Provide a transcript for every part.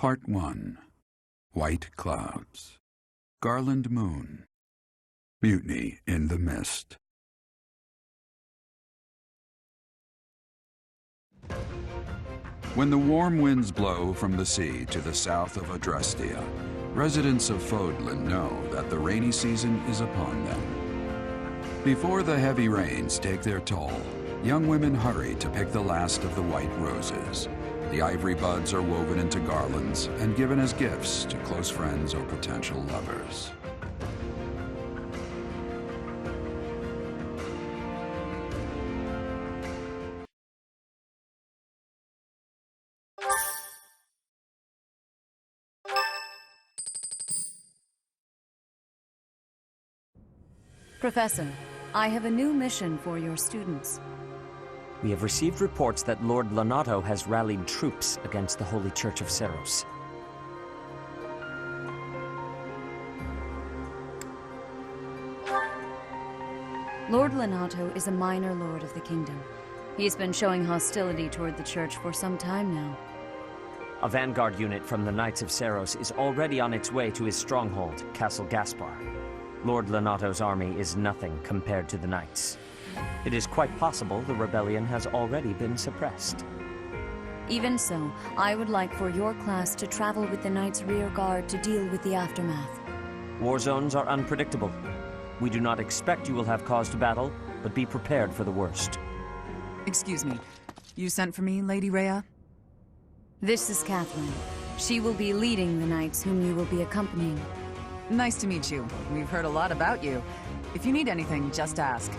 Part 1. White Clouds. Garland Moon. Mutiny in the Mist. When the warm winds blow from the sea to the south of Adrestia, residents of Fodlan know that the rainy season is upon them. Before the heavy rains take their toll, young women hurry to pick the last of the white roses. The ivory buds are woven into garlands and given as gifts to close friends or potential lovers. Professor, I have a new mission for your students. We have received reports that Lord Lonato has rallied troops against the Holy Church of Seros. Lord Lonato is a minor lord of the kingdom. He's been showing hostility toward the church for some time now. A vanguard unit from the Knights of Seros is already on its way to his stronghold, Castle Gaspar. Lord Lonato's army is nothing compared to the Knights. It is quite possible the rebellion has already been suppressed. Even so, I would like for your class to travel with the Knights' rear guard to deal with the aftermath. War zones are unpredictable. We do not expect you will have cause to battle, but be prepared for the worst. Excuse me. You sent for me, Lady Rhea? This is Catherine. She will be leading the Knights whom you will be accompanying. Nice to meet you. We've heard a lot about you. If you need anything, just ask.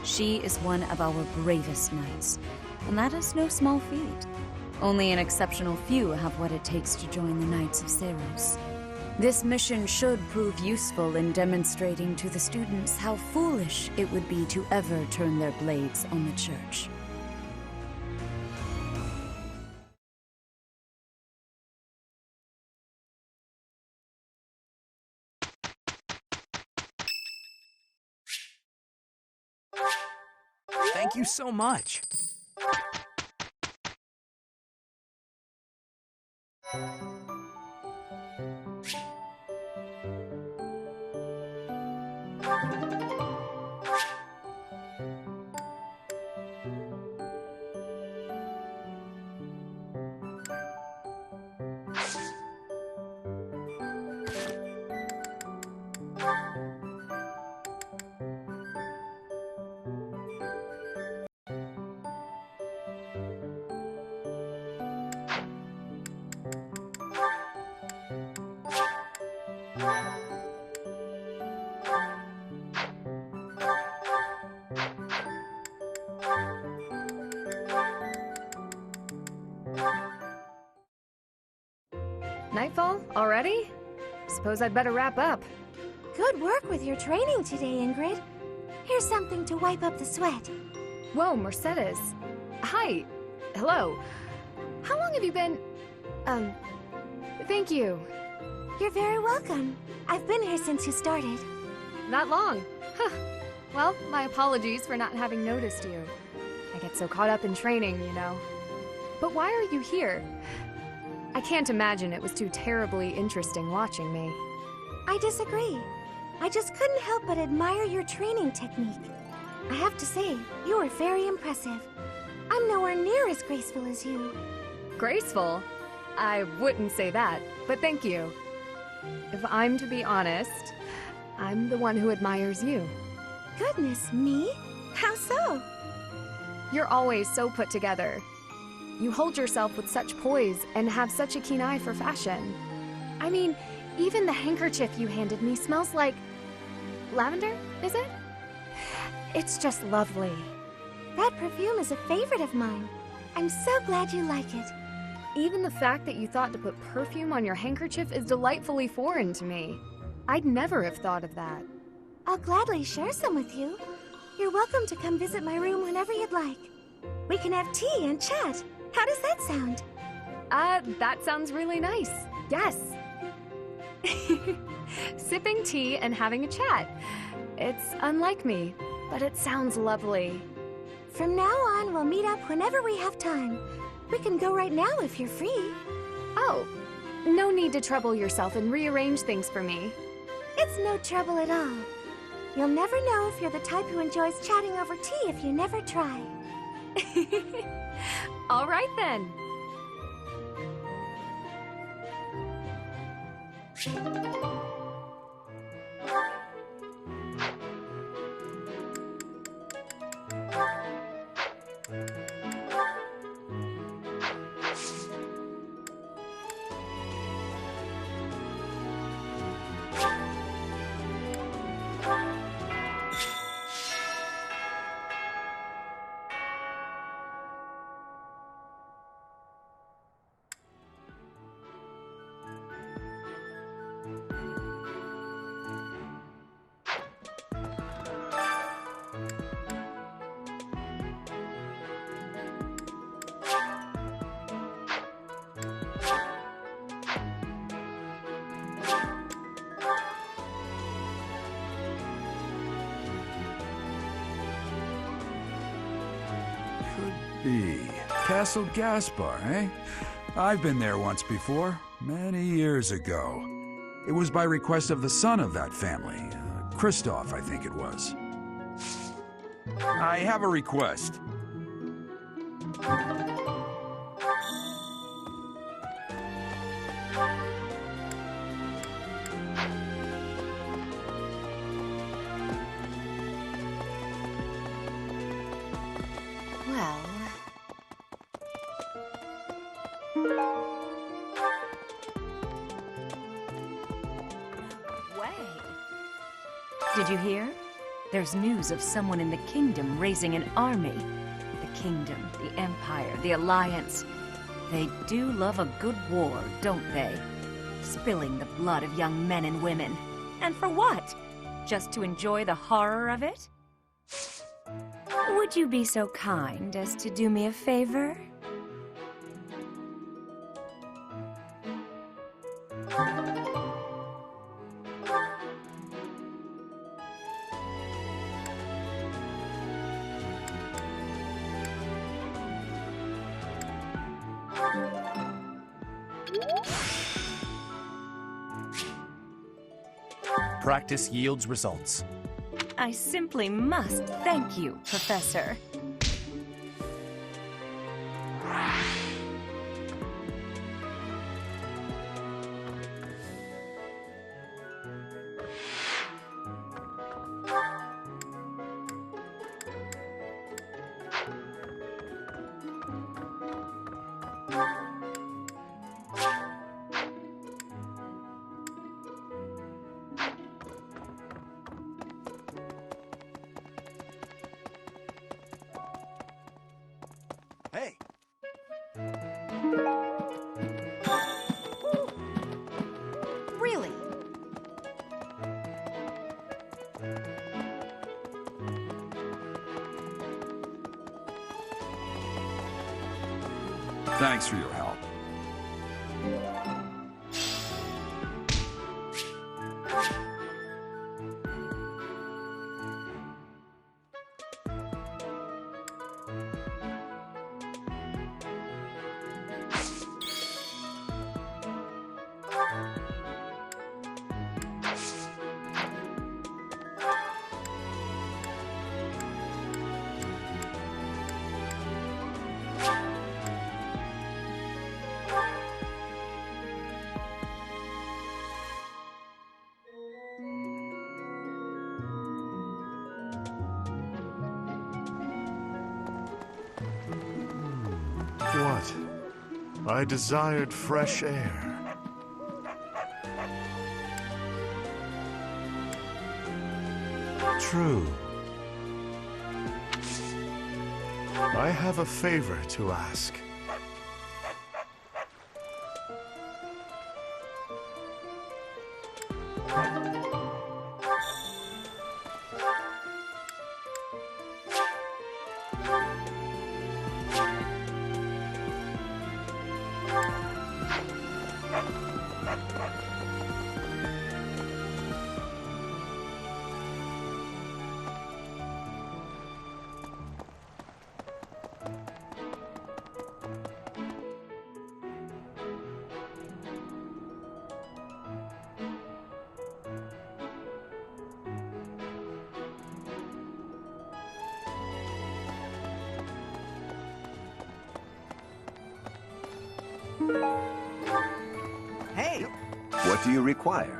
She is one of our bravest knights, and that is no small feat. Only an exceptional few have what it takes to join the Knights of Seros. This mission should prove useful in demonstrating to the students how foolish it would be to ever turn their blades on the Church. Thank you so much. Nightfall? Already? Suppose I'd better wrap up. Good work with your training today, Ingrid. Here's something to wipe up the sweat. Whoa, Mercedes. Hi. Hello. How long have you been... Thank you. You're very welcome. I've been here since you started. Not long. Huh. Well, my apologies for not having noticed you. I get so caught up in training, you know. But why are you here? I can't imagine it was too terribly interesting watching me. I disagree. I just couldn't help but admire your training technique. I have to say, you are very impressive. I'm nowhere near as graceful as you. Graceful? I wouldn't say that, but thank you. If I'm to be honest, I'm the one who admires you. Goodness, me? How so? You're always so put together. You hold yourself with such poise and have such a keen eye for fashion. I mean, even the handkerchief you handed me smells like... lavender, is it? It's just lovely. That perfume is a favorite of mine. I'm so glad you like it. Even the fact that you thought to put perfume on your handkerchief is delightfully foreign to me. I'd never have thought of that. I'll gladly share some with you. You're welcome to come visit my room whenever you'd like. We can have tea and chat. How does that sound? That sounds really nice. Yes. Sipping tea and having a chat. It's unlike me, but it sounds lovely. From now on, we'll meet up whenever we have time. We can go right now if you're free. Oh, No need to trouble yourself and rearrange things for me. It's no trouble at all. You'll never know if you're the type who enjoys chatting over tea if you never try. All right then. B. Castle Gaspar, eh? I've been there once before, many years ago. It was by request of the son of that family. Christoph, I think it was. I have a request. Well... No way. Did you hear? There's news of someone in the kingdom raising an army. The kingdom, the empire, the alliance. They do love a good war, don't they? Spilling the blood of young men and women. And for what? Just to enjoy the horror of it? Would you be so kind as to do me a favor? Practice yields results. I simply must thank you, Professor. Hey! Really? Thanks for your help. What? I desired fresh air. True. I have a favor to ask. Hey! What do you require?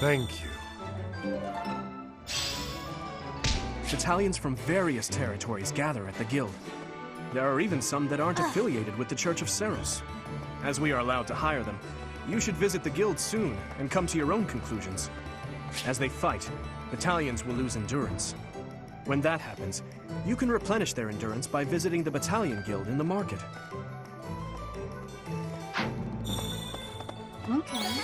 Thank you. Battalions from various territories gather at the guild. There are even some that aren't affiliated with the Church of Seros. As we are allowed to hire them, you should visit the guild soon and come to your own conclusions. As they fight, battalions will lose endurance. When that happens, you can replenish their endurance by visiting the battalion guild in the market. Okay.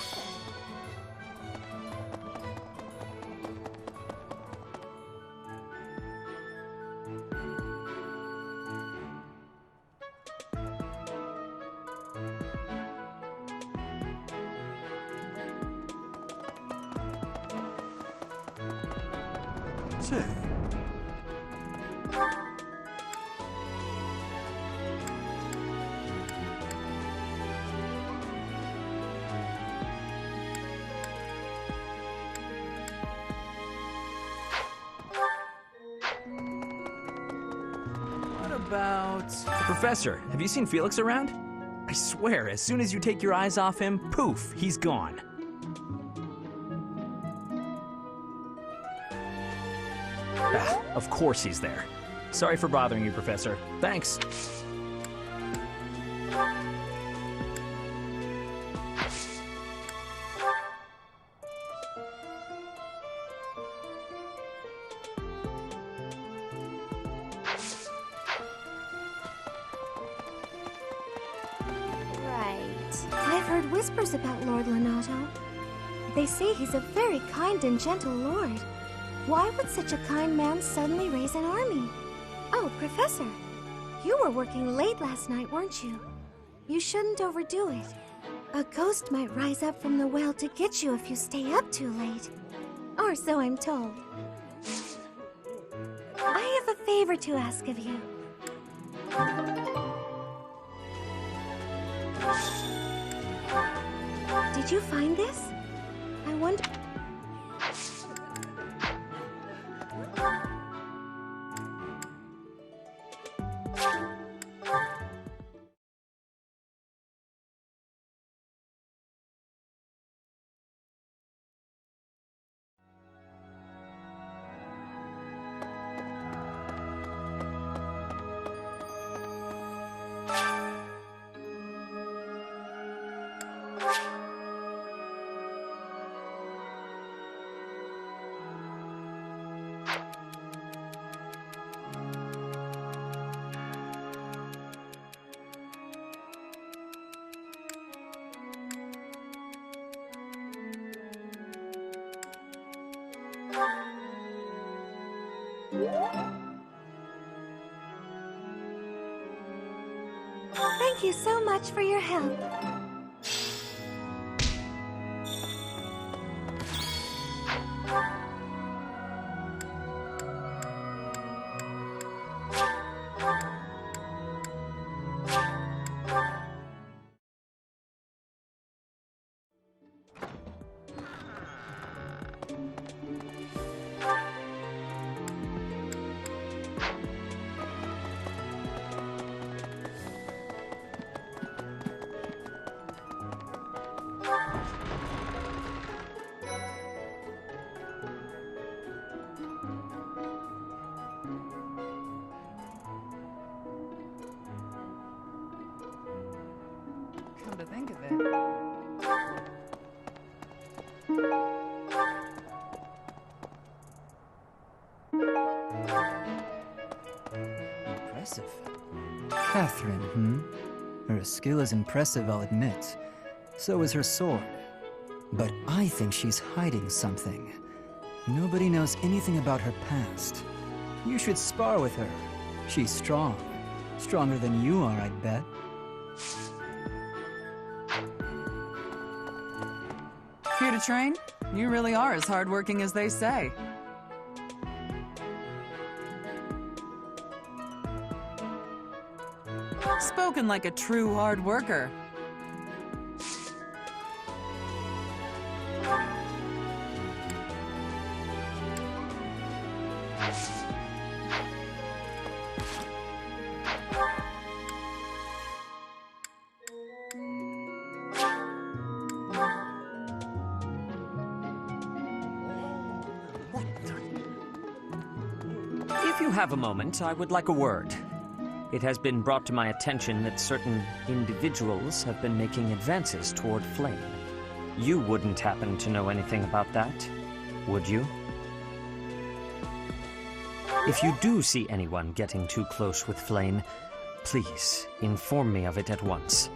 Say, What about... Professor, have you seen Felix around? I swear, as soon as you take your eyes off him, poof, he's gone. Ah, of course he's there. Sorry for bothering you, Professor. Thanks. I've heard whispers about Lord Lonato. They say he's a very kind and gentle lord. Why would such a kind man suddenly raise an army? Oh, Professor, you were working late last night, weren't you? You shouldn't overdo it. A ghost might rise up from the well to get you if you stay up too late. Or so I'm told. I have a favor to ask of you. Did you find this? I wonder... Thank you so much for your help. Come to think of it. Impressive. Catherine, Her skill is impressive, I'll admit. So is her sword. But I think she's hiding something. Nobody knows anything about her past. You should spar with her. She's strong. Stronger than you are, I'd bet. Here to train? You really are as hardworking as they say. Spoken like a true hard worker. If you have a moment, I would like a word. It has been brought to my attention that certain individuals have been making advances toward Flame. You wouldn't happen to know anything about that, would you? If you do see anyone getting too close with Flame, please inform me of it at once.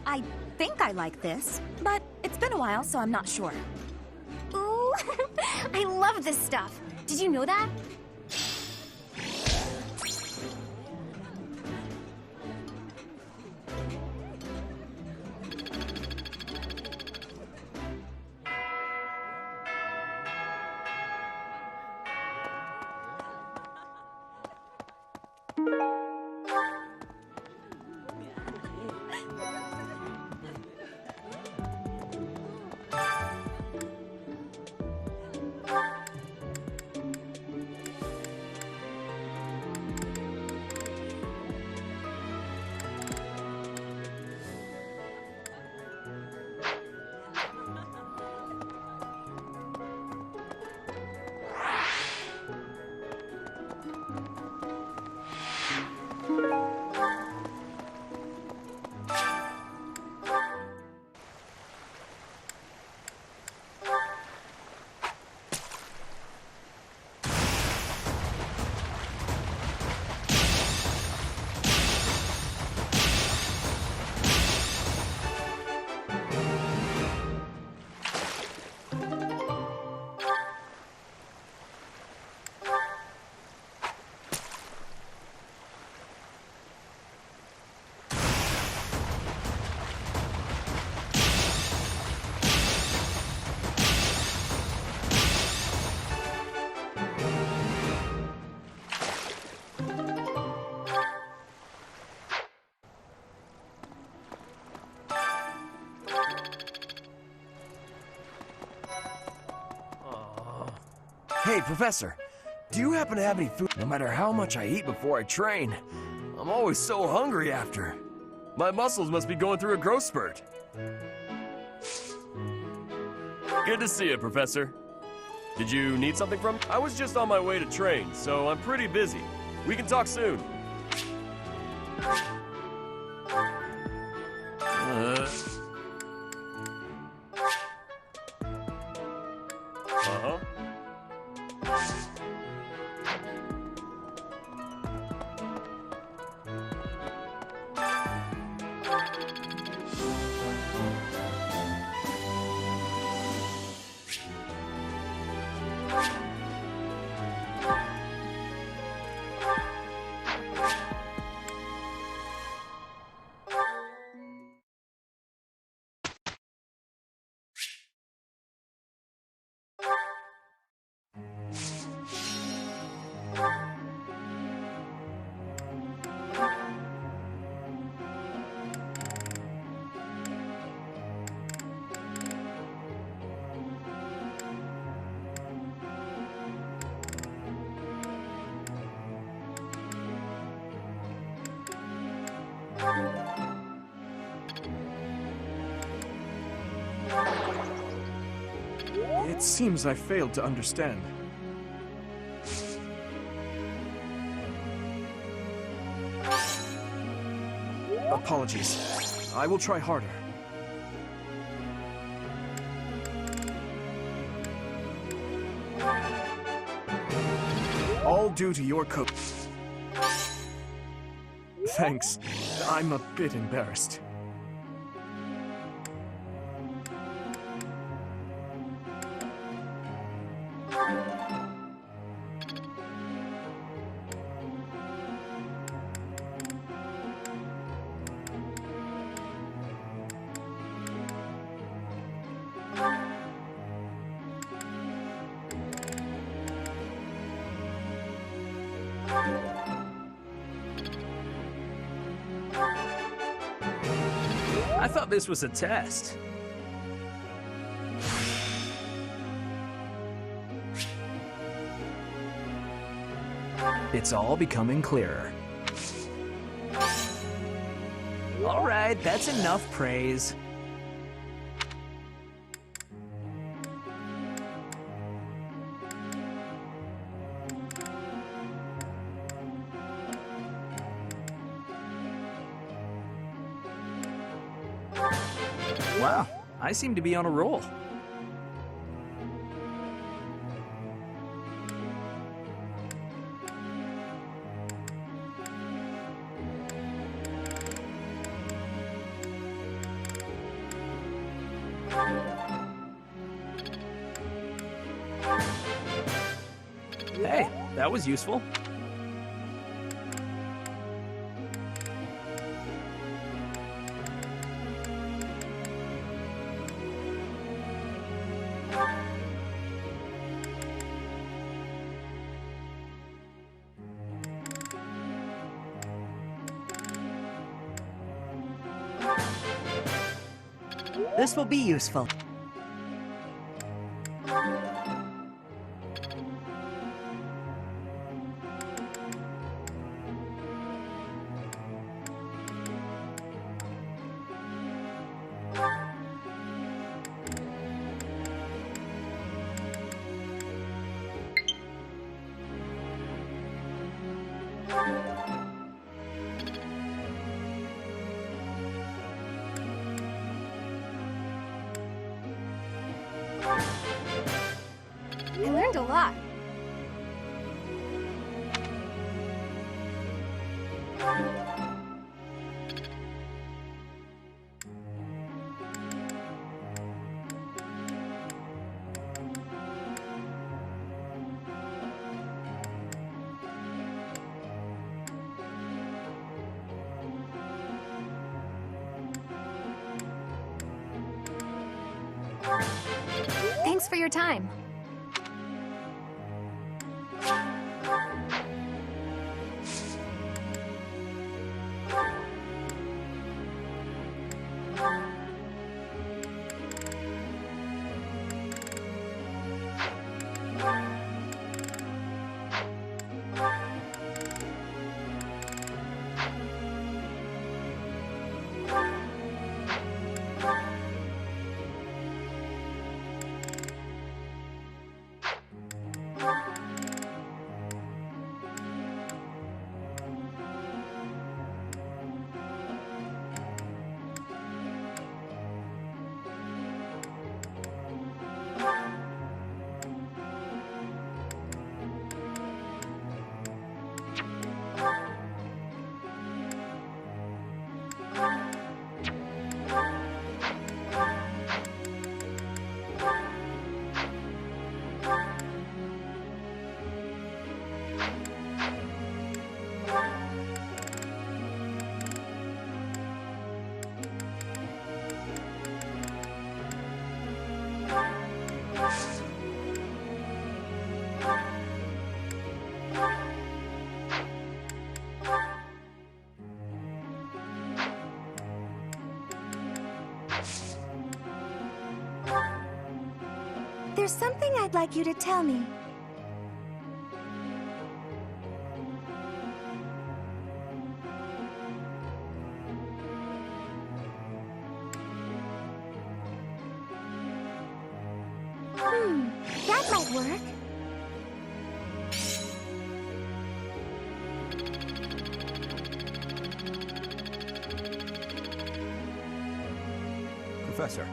I think I like this, but it's been a while, so I'm not sure. Ooh, I love this stuff. Did you know that? Hey, Professor, do you happen to have any food? No matter how much I eat before I train, I'm always so hungry after. My muscles must be going through a growth spurt. Good to see you, Professor. Did you need something from me? I was just on my way to train, so I'm pretty busy. We can talk soon. It seems I failed to understand. Apologies. I will try harder. All due to your coach. Thanks. I'm a bit embarrassed. I thought this was a test. It's all becoming clearer. All right, that's enough praise. Wow, I seem to be on a roll. Hey, that was useful. This will be useful. I learned a lot. Thanks for your time. There's something I'd like you to tell me. That might work. Professor.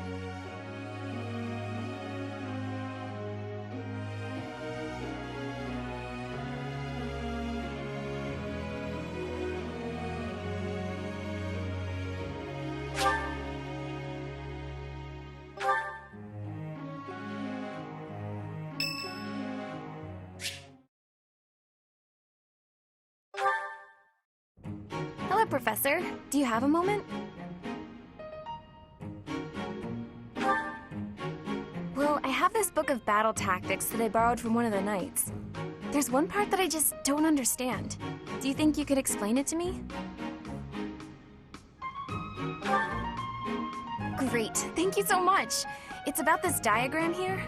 Hello, Professor. Do you have a moment? Well, I have this book of battle tactics that I borrowed from one of the knights. There's one part that I just don't understand. Do you think you could explain it to me? Great, thank you so much. It's about this diagram here.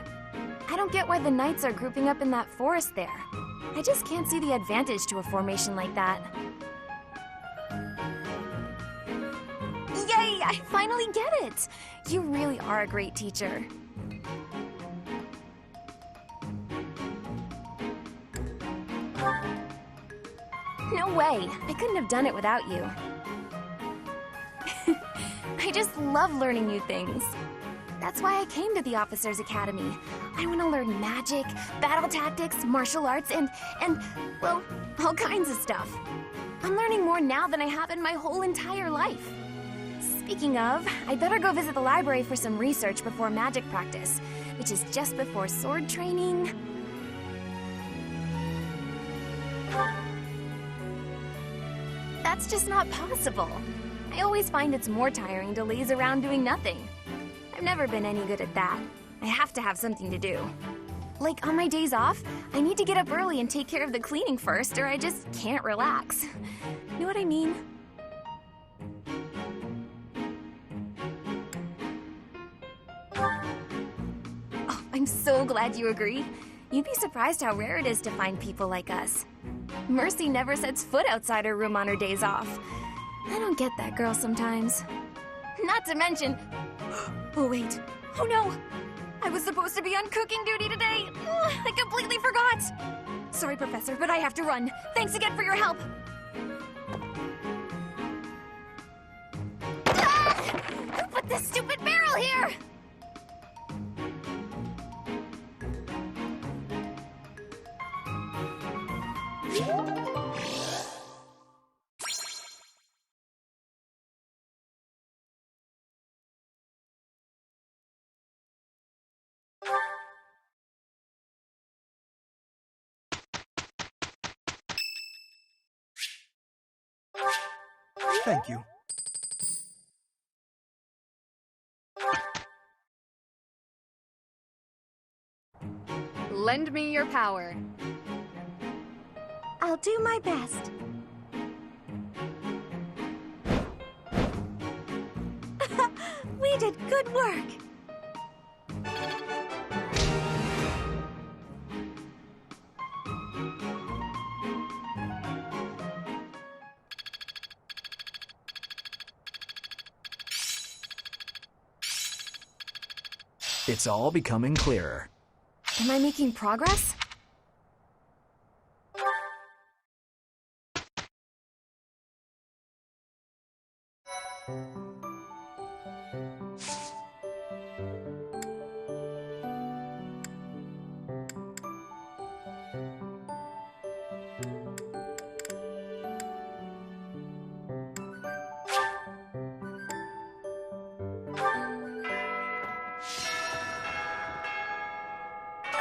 I don't get why the knights are grouping up in that forest there. I just can't see the advantage to a formation like that. Yay, I finally get it! You really are a great teacher. No way, I couldn't have done it without you. I just love learning new things. That's why I came to the Officers Academy. I want to learn magic, battle tactics, martial arts, and, well, all kinds of stuff. I'm learning more now than I have in my whole entire life. Speaking of, I'd better go visit the library for some research before magic practice, which is just before sword training. That's just not possible. I always find it's more tiring to laze around doing nothing. I've never been any good at that. I have to have something to do. Like, on my days off, I need to get up early and take care of the cleaning first, or I just can't relax. Know what I mean? Oh, I'm so glad you agree. You'd be surprised how rare it is to find people like us. Mercy never sets foot outside her room on her days off. I don't get that girl sometimes. Not to mention... Oh, wait. Oh, no. I was supposed to be on cooking duty today. Ugh, I completely forgot. Sorry, Professor, but I have to run. Thanks again for your help. Ah! Who put this stupid barrel here? Thank you. Lend me your power. I'll do my best. We did good work. It's all becoming clearer. Am I making progress?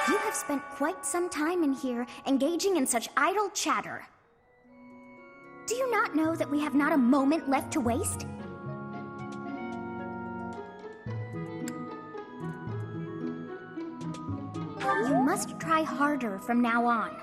You have spent quite some time in here, engaging in such idle chatter. Do you not know that we have not a moment left to waste? You must try harder from now on.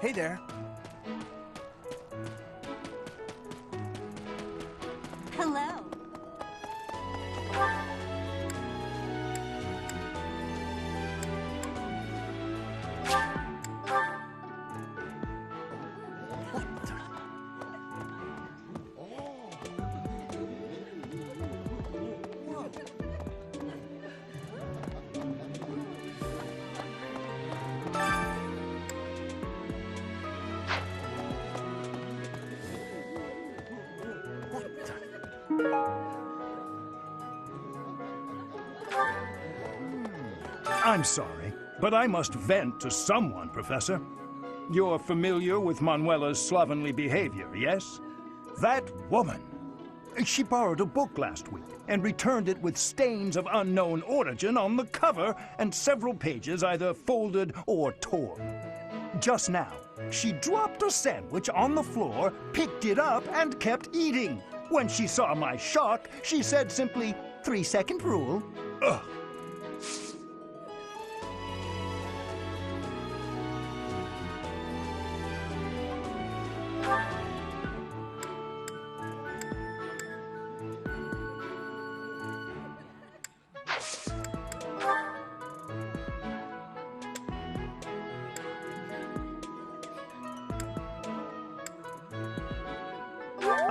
Hey there. Hello. I'm sorry, but I must vent to someone, Professor. You're familiar with Manuela's slovenly behavior, yes? That woman! She borrowed a book last week and returned it with stains of unknown origin on the cover and several pages either folded or torn. Just now, she dropped a sandwich on the floor, picked it up, and kept eating. When she saw my shock, she said simply, 3-second rule. Ugh.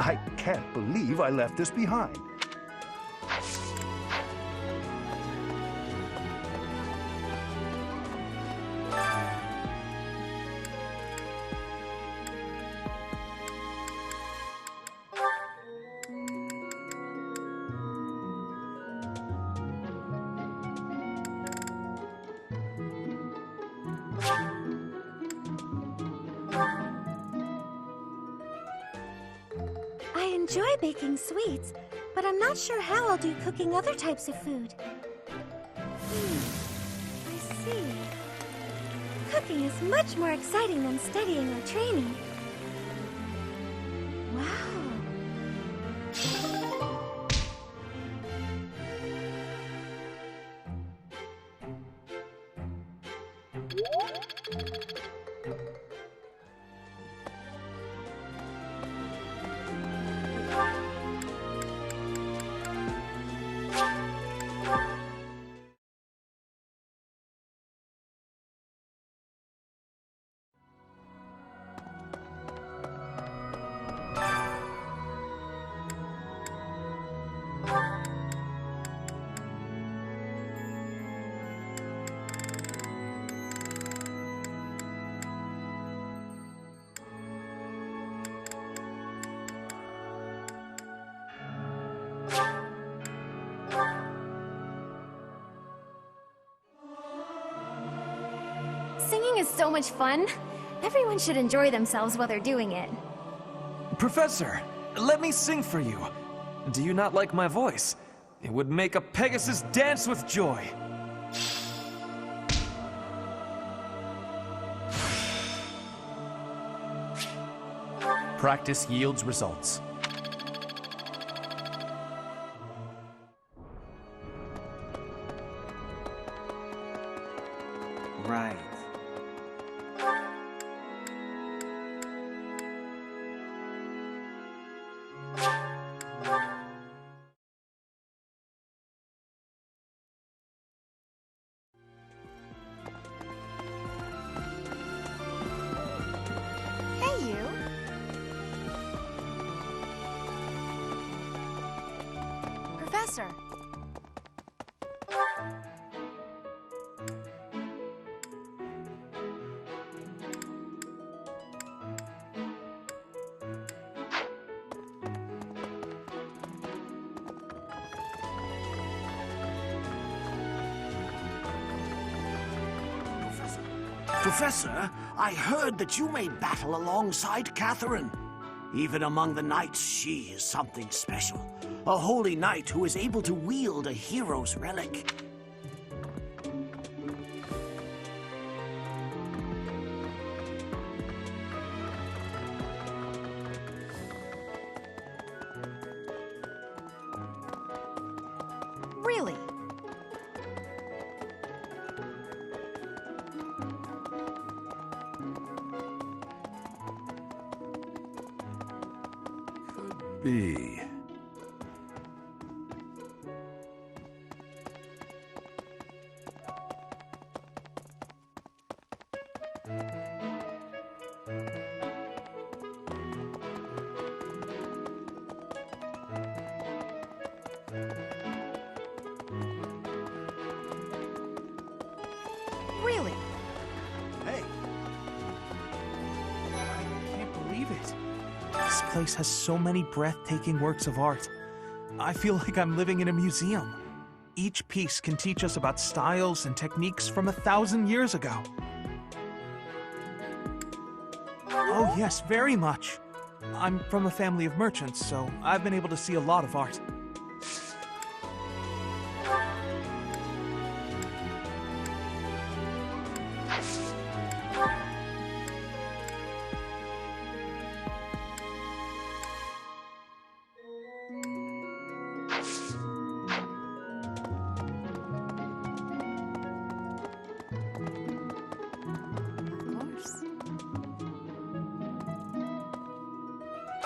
I can't believe I left this behind. I enjoy baking sweets, but I'm not sure how I'll do cooking other types of food. I see. Cooking is much more exciting than studying or training. Wow. Singing is so much fun. Everyone should enjoy themselves while they're doing it. Professor, let me sing for you. Do you not like my voice? It would make a Pegasus dance with joy. Practice yields results. Right. Hey, you. Professor. Professor, I heard that you may battle alongside Catherine. Even among the knights, she is something special. A holy knight who is able to wield a hero's relic. Really? be? Really? Hey. I can't believe it. This place has so many breathtaking works of art. I feel like I'm living in a museum. Each piece can teach us about styles and techniques from 1,000 years ago. Oh yes, very much. I'm from a family of merchants, so I've been able to see a lot of art.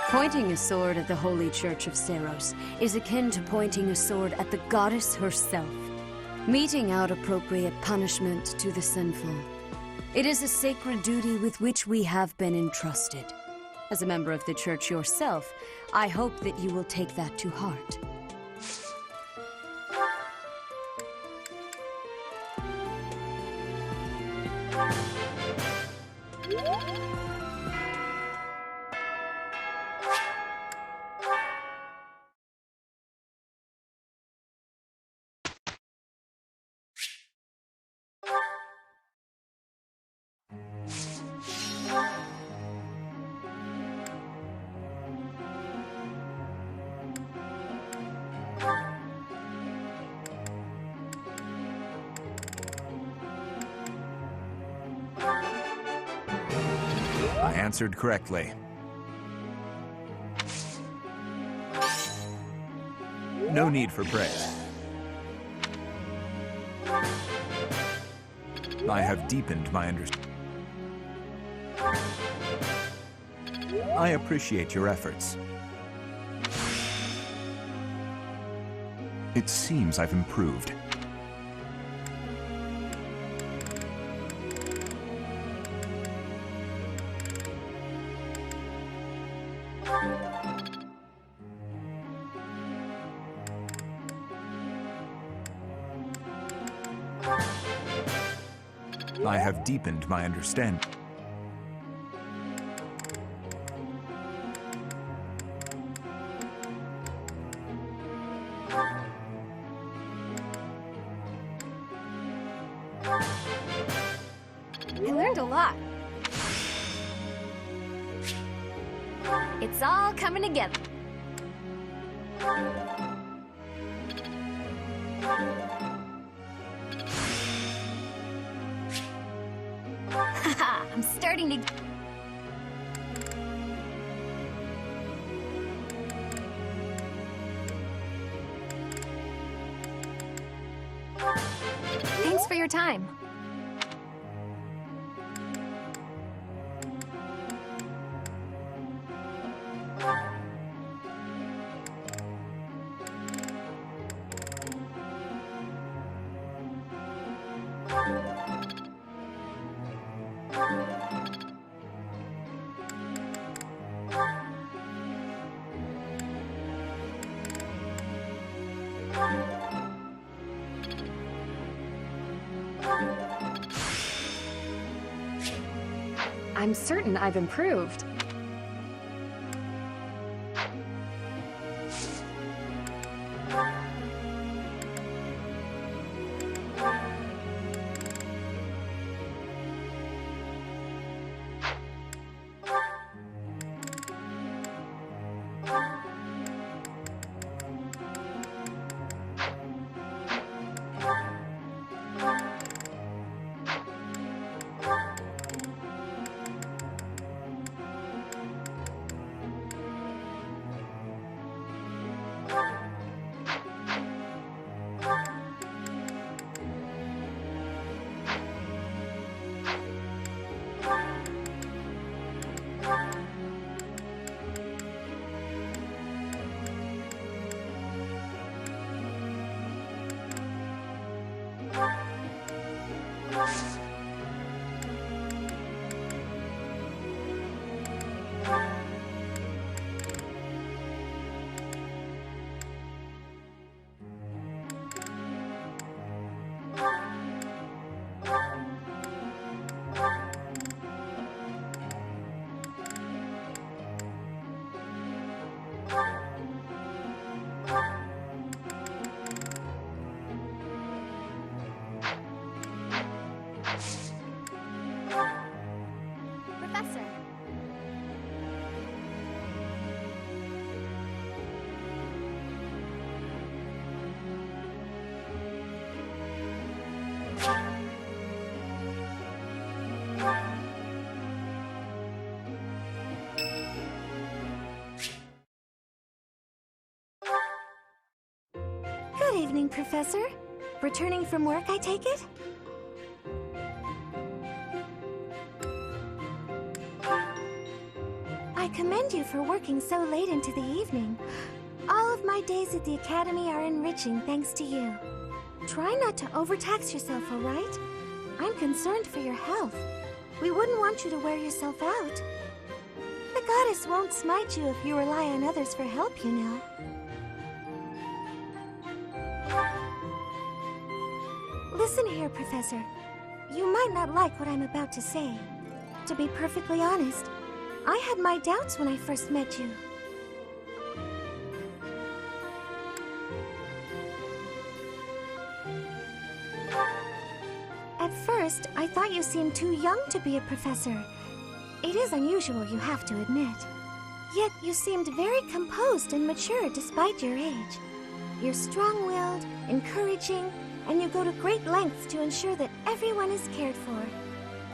Pointing a sword at the Holy Church of Seros is akin to pointing a sword at the goddess herself, meting out appropriate punishment to the sinful. It is a sacred duty with which we have been entrusted. As a member of the Church yourself, I hope that you will take that to heart. I answered correctly. No need for praise. I have deepened my understanding. I appreciate your efforts. It seems I've improved. I have deepened my understanding. I learned a lot. It's all coming together. Haha, I'm starting to... Thanks for your time. I'm certain I've improved. Professor. Good evening, Professor. Returning from work, I take it? I commend you for working so late into the evening. All of my days at the Academy are enriching thanks to you. Try not to overtax yourself, all right? I'm concerned for your health. We wouldn't want you to wear yourself out. The goddess won't smite you if you rely on others for help, you know. Listen here, Professor. You might not like what I'm about to say. To be perfectly honest, I had my doubts when I first met you. At first, I thought you seemed too young to be a professor. It is unusual, you have to admit. Yet you seemed very composed and mature despite your age. You're strong-willed, encouraging, and you go to great lengths to ensure that everyone is cared for.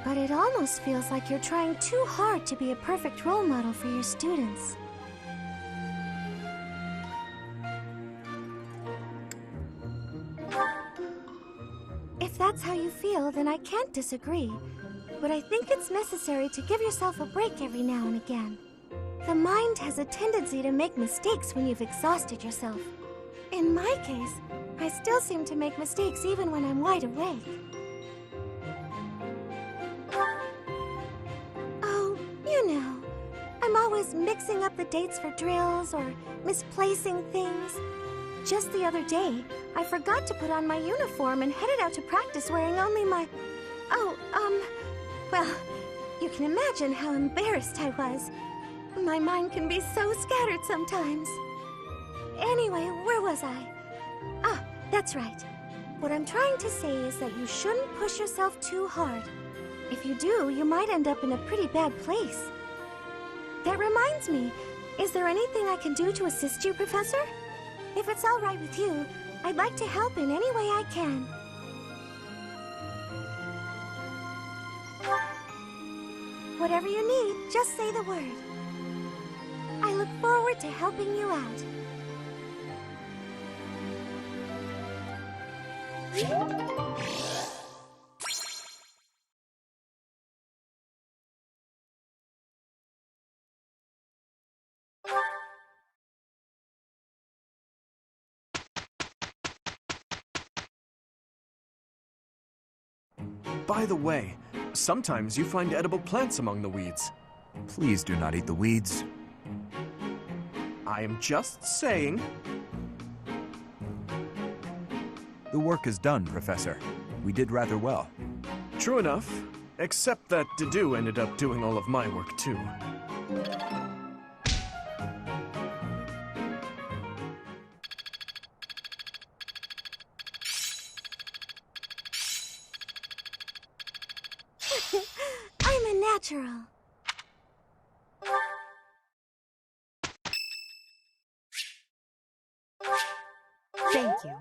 But it almost feels like you're trying too hard to be a perfect role model for your students. If that's how you feel, then I can't disagree. But I think it's necessary to give yourself a break every now and again. The mind has a tendency to make mistakes when you've exhausted yourself. In my case, I still seem to make mistakes even when I'm wide awake. Oh, you know, I'm always mixing up the dates for drills or misplacing things. Just the other day, I forgot to put on my uniform and headed out to practice wearing only my... well, you can imagine how embarrassed I was. My mind can be so scattered sometimes. Anyway, where was I? Ah, that's right. What I'm trying to say is that you shouldn't push yourself too hard. If you do, you might end up in a pretty bad place. That reminds me, is there anything I can do to assist you, Professor? If it's all right with you, I'd like to help in any way I can. Whatever you need, just say the word. I look forward to helping you out. By the way, sometimes you find edible plants among the weeds. Please do not eat the weeds. I am just saying. The work is done, Professor. We did rather well. True enough, except that Dedu ended up doing all of my work too. I'm a natural. Thank you.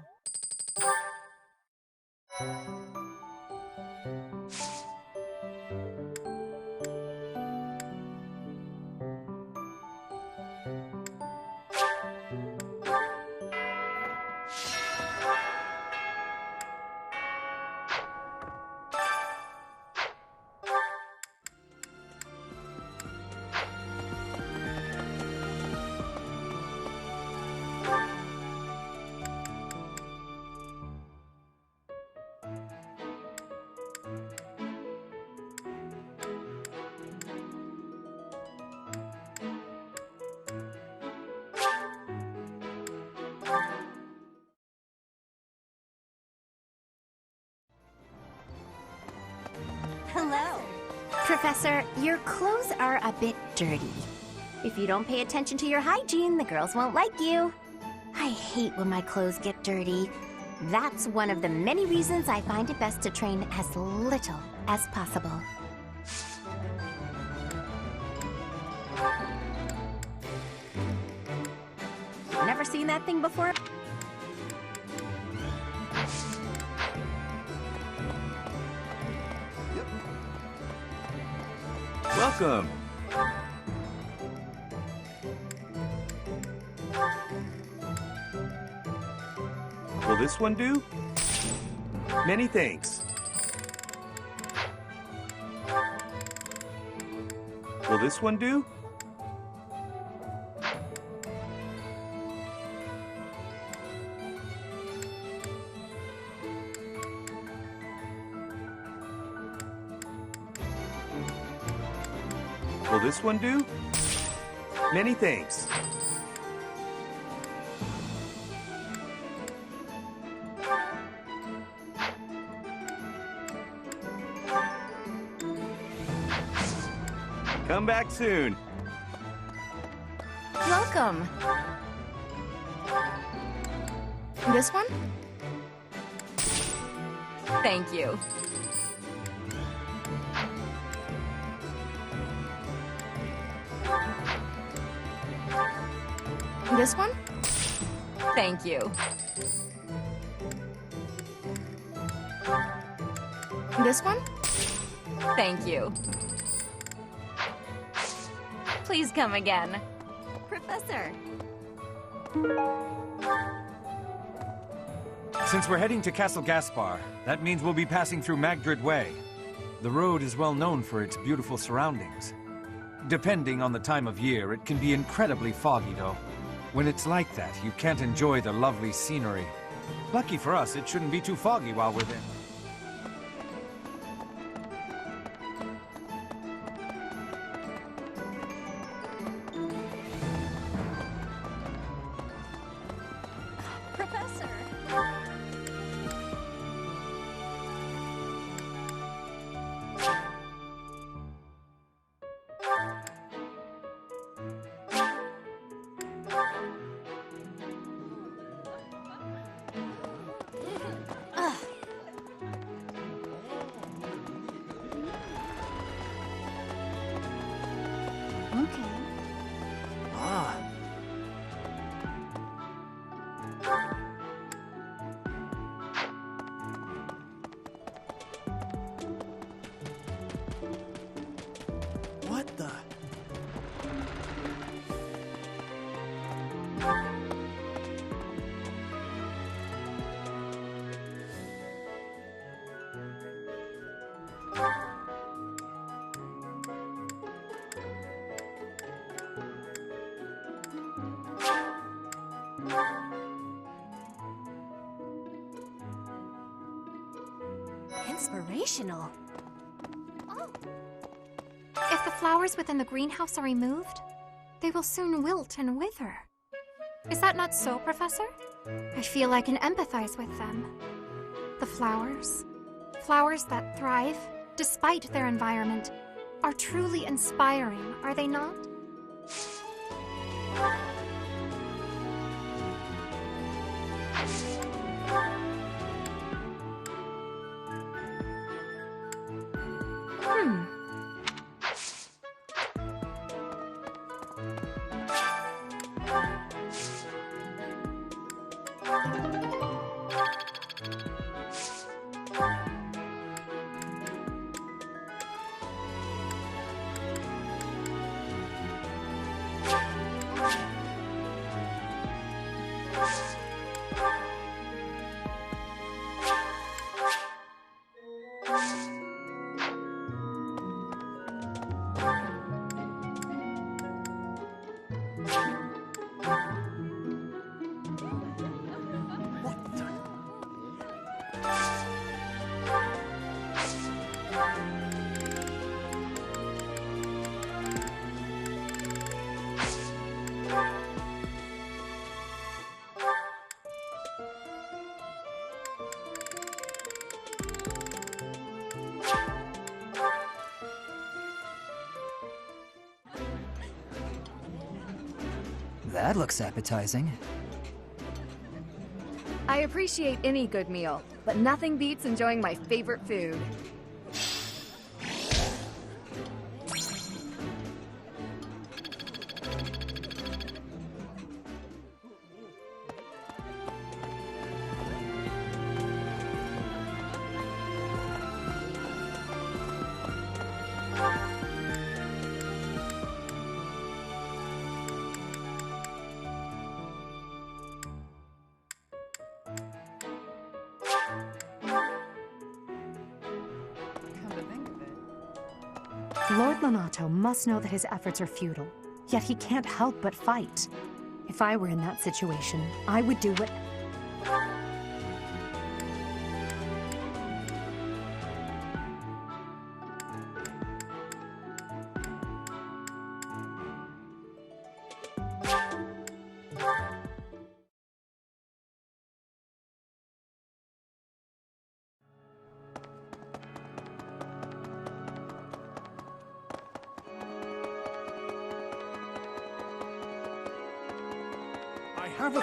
Hello. Professor, your clothes are a bit dirty. If you don't pay attention to your hygiene, the girls won't like you. I hate when my clothes get dirty. That's one of the many reasons I find it best to train as little as possible. Never seen that thing before? Welcome. Will this one do? Many thanks. Will this one do? Will this one do? Many thanks. Come back soon. Welcome. This one? Thank you. This one? Thank you. This one? Thank you. Please come again. Professor. Since we're heading to Castle Gaspar, that means we'll be passing through Magdred Way. The road is well known for its beautiful surroundings. Depending on the time of year, it can be incredibly foggy, though. When it's like that, you can't enjoy the lovely scenery. Lucky for us, it shouldn't be too foggy while we're there. Professor. Okay. Ah. What the? Inspirational. If the flowers within the greenhouse are removed, they will soon wilt and wither. Is that not so, Professor? I feel I can empathize with them. The flowers that thrive, despite their environment, are truly inspiring, are they not? That looks appetizing. I appreciate any good meal, but nothing beats enjoying my favorite food. Lord Lonato must know that his efforts are futile, yet he can't help but fight. If I were in that situation, I would do what...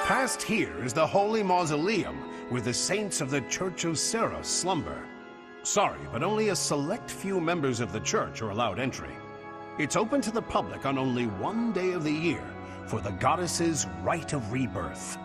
Past here is the holy mausoleum where the saints of the Church of Seros slumber. Sorry, but only a select few members of the church are allowed entry. It's open to the public on only one day of the year for the goddess's rite of rebirth.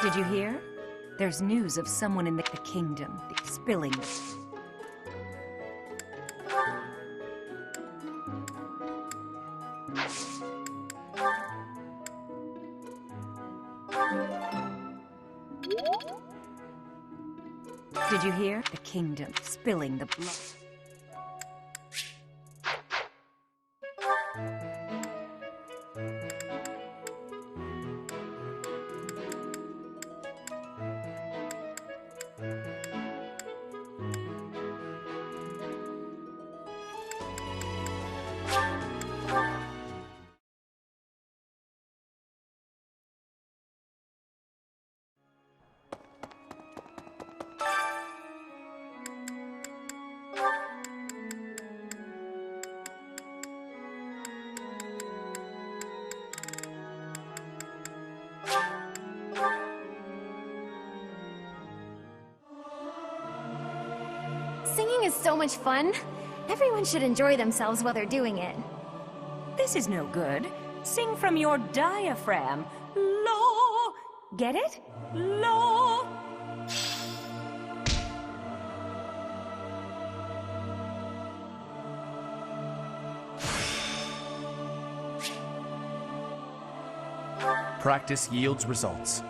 Did you hear? There's news of someone in the kingdom spilling. Did you hear? The kingdom spilling the blood. Singing is so much fun. Everyone should enjoy themselves while they're doing it. This is no good. Sing from your diaphragm. Lo! Get it? Lo! Practice yields results.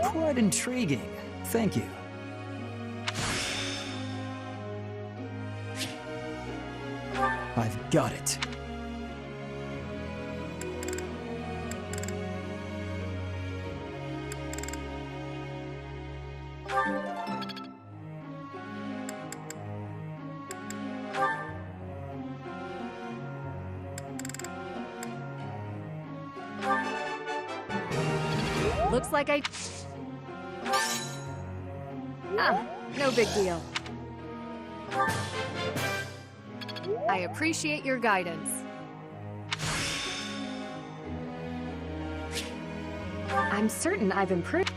Quite intriguing. Thank you. I've got it. Looks like I... Ah, no big deal. I appreciate your guidance. I'm certain I've improved.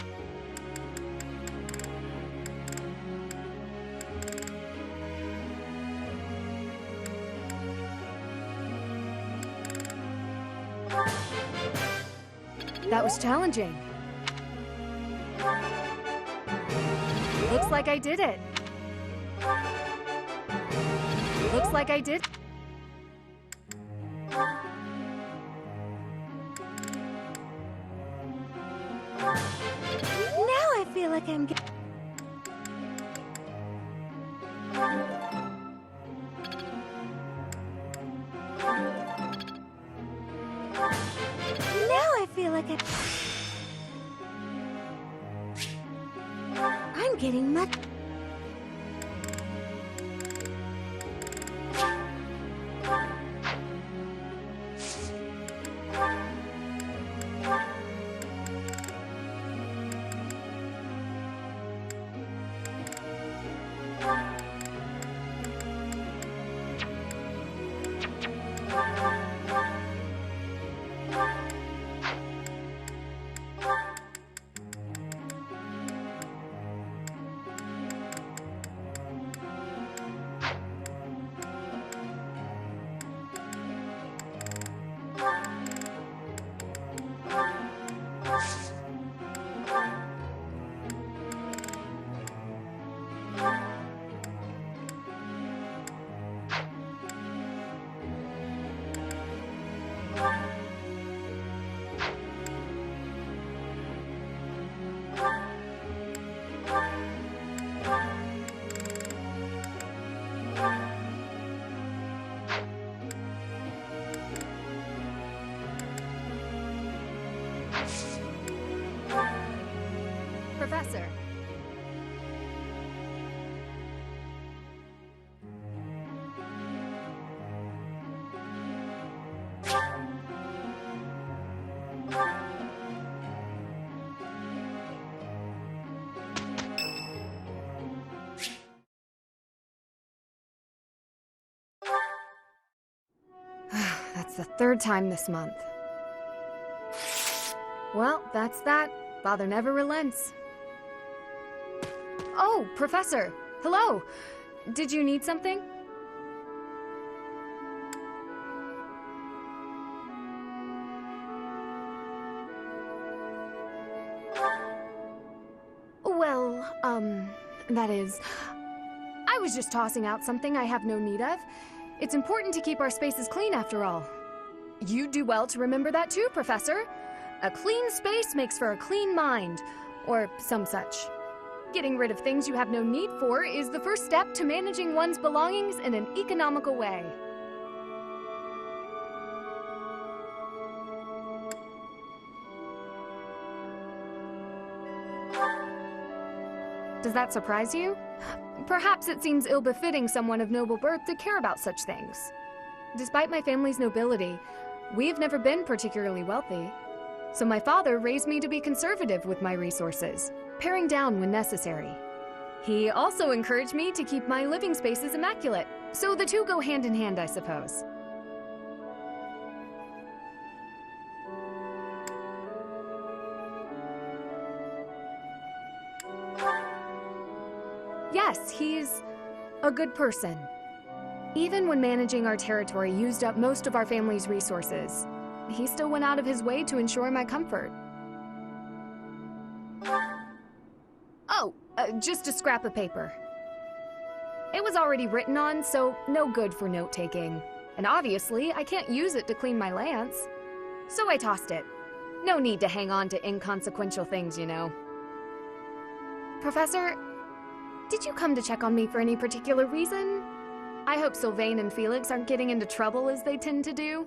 That was challenging. Looks like I did it. Looks like I did. Now I feel like I'm getting... Now I feel like I'm getting much... Professor. That's the third time this month. Well, that's that. Father never relents. Oh, Professor! Hello! Did you need something? Well, that is... I was just tossing out something I have no need of. It's important to keep our spaces clean, after all. You'd do well to remember that too, Professor. A clean space makes for a clean mind, or some such. Getting rid of things you have no need for is the first step to managing one's belongings in an economical way. Does that surprise you? Perhaps it seems ill-befitting someone of noble birth to care about such things. Despite my family's nobility, we have never been particularly wealthy. So my father raised me to be conservative with my resources, paring down when necessary. He also encouraged me to keep my living spaces immaculate, so the two go hand in hand, I suppose. Yes, he's a good person. Even when managing our territory used up most of our family's resources, he still went out of his way to ensure my comfort. Oh, just a scrap of paper. It was already written on, so no good for note-taking. And obviously, I can't use it to clean my lance. So I tossed it. No need to hang on to inconsequential things, you know. Professor, did you come to check on me for any particular reason? I hope Sylvain and Felix aren't getting into trouble as they tend to do.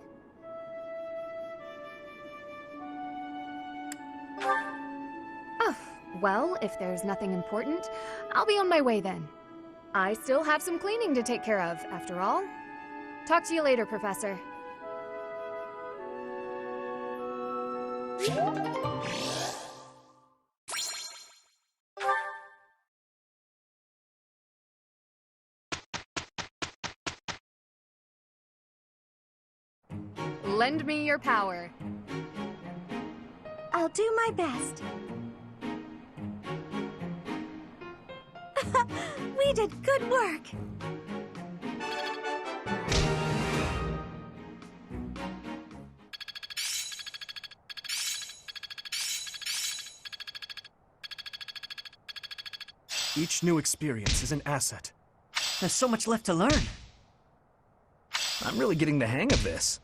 Oh, well, if there's nothing important, I'll be on my way then. I still have some cleaning to take care of, after all. Talk to you later, Professor. Lend me your power. I'll do my best. We did good work. Each new experience is an asset. There's so much left to learn. I'm really getting the hang of this.